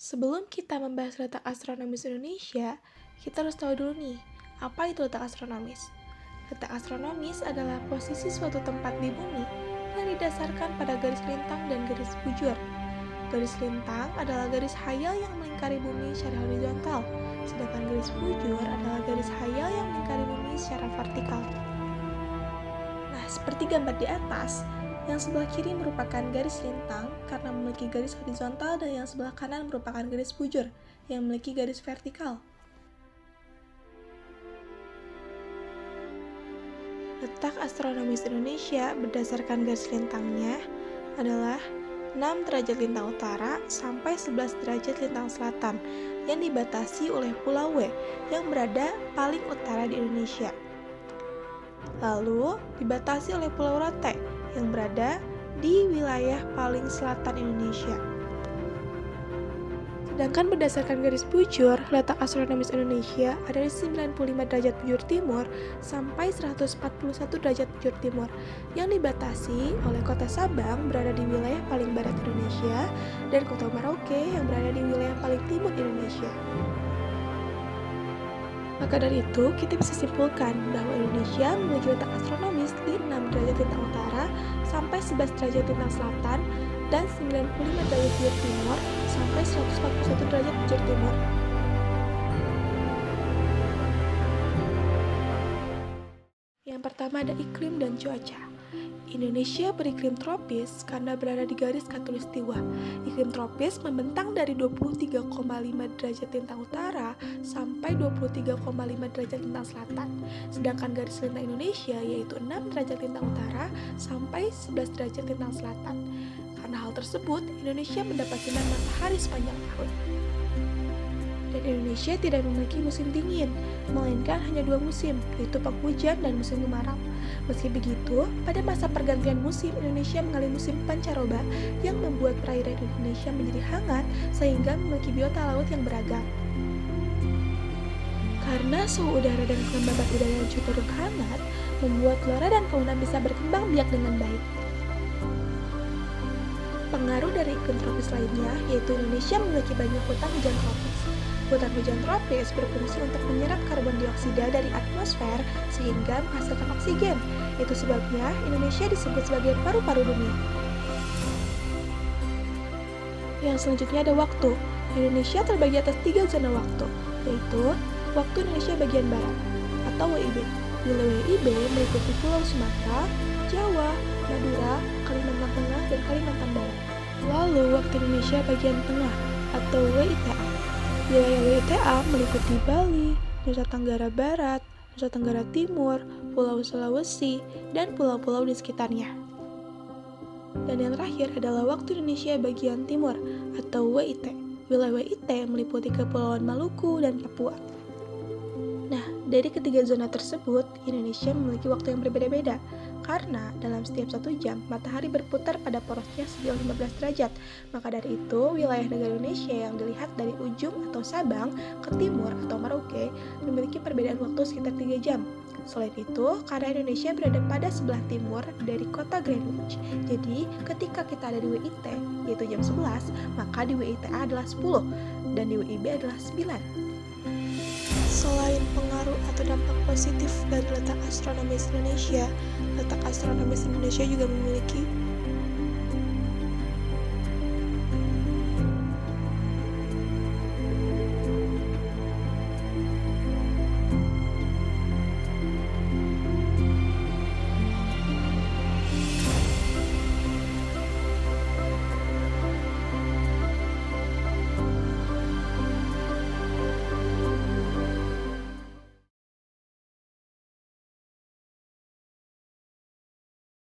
Sebelum kita membahas letak astronomis Indonesia, kita harus tahu dulu nih, apa itu letak astronomis? Letak astronomis adalah posisi suatu tempat di bumi yang didasarkan pada garis lintang dan garis bujur. Garis lintang adalah garis hayal yang melingkari bumi secara horizontal, sedangkan garis bujur adalah garis hayal yang melingkari bumi secara vertikal. Nah, seperti gambar di atas, yang sebelah kiri merupakan garis lintang karena memiliki garis horizontal dan yang sebelah kanan merupakan garis bujur yang memiliki garis vertikal. Letak astronomis Indonesia berdasarkan garis lintangnya adalah 6 derajat lintang utara sampai 11 derajat lintang selatan yang dibatasi oleh Pulau W yang berada paling utara di Indonesia. Lalu dibatasi oleh Pulau Rote yang berada di wilayah paling selatan Indonesia. Sedangkan berdasarkan garis bujur, letak astronomis Indonesia ada di 95 derajat bujur timur sampai 141 derajat bujur timur yang dibatasi oleh kota Sabang berada di wilayah paling barat Indonesia dan kota Merauke yang berada di wilayah paling timur Indonesia. Maka dari itu, kita bisa simpulkan bahwa Indonesia memiliki letak astronomis di 6 derajat lintang utara sampai 11 derajat lintang selatan dan 95 derajat bujur timur sampai 141 derajat bujur timur. Yang pertama ada iklim dan cuaca. Indonesia beriklim tropis karena berada di garis khatulistiwa. Iklim tropis membentang dari 23,5 derajat lintang utara sampai 23,5 derajat lintang selatan. Sedangkan garis lintang Indonesia yaitu 6 derajat lintang utara sampai 11 derajat lintang selatan. Karena hal tersebut, Indonesia mendapat sinar matahari sepanjang tahun. Dan Indonesia tidak memiliki musim dingin, melainkan hanya 2 musim, yaitu penghujan dan musim kemarau. Meski begitu, pada masa pergantian musim, Indonesia mengalami musim pancaroba yang membuat perairan Indonesia menjadi hangat sehingga memiliki biota laut yang beragam. Karena suhu udara dan kelembaban udara yang cenderung hangat, membuat flora dan fauna bisa berkembang biak dengan baik. Pengaruh dari iklim tropis lainnya yaitu Indonesia memiliki banyak hutan hujan tropis. Hutan hujan tropis berfungsi untuk menyerap karbon dioksida dari atmosfer sehingga menghasilkan oksigen. Itu sebabnya Indonesia disebut sebagai paru-paru dunia. Yang selanjutnya ada waktu. Indonesia terbagi atas 3 zona waktu, yaitu waktu Indonesia bagian barat atau WIB. Wilayah WIB meliputi Pulau Sumatera, Jawa, Madura, Kalimantan Tengah, dan Kalimantan Barat. Lalu waktu Indonesia bagian tengah atau WITA. Wilayah WITA meliputi Bali, Nusa Tenggara Barat, Nusa Tenggara Timur, Pulau Sulawesi, dan pulau-pulau di sekitarnya. Dan yang terakhir adalah waktu Indonesia bagian timur atau WIT. Wilayah WIT meliputi Kepulauan Maluku dan Papua. Nah, dari ketiga zona tersebut, Indonesia memiliki waktu yang berbeda-beda. Karena dalam setiap 1 jam, matahari berputar pada porosnya sejauh 15 derajat. Maka dari itu, wilayah negara Indonesia yang dilihat dari ujung atau Sabang ke timur atau Merauke memiliki perbedaan waktu sekitar 3 jam. Selain itu, karena Indonesia berada pada sebelah timur dari kota Greenwich. Jadi, ketika kita ada di WIT, yaitu jam 11, maka di WITA adalah 10, dan di WIB adalah 9. Selain pengaruh atau dampak positif dari letak astronomis Indonesia, letak astronomis Indonesia juga memiliki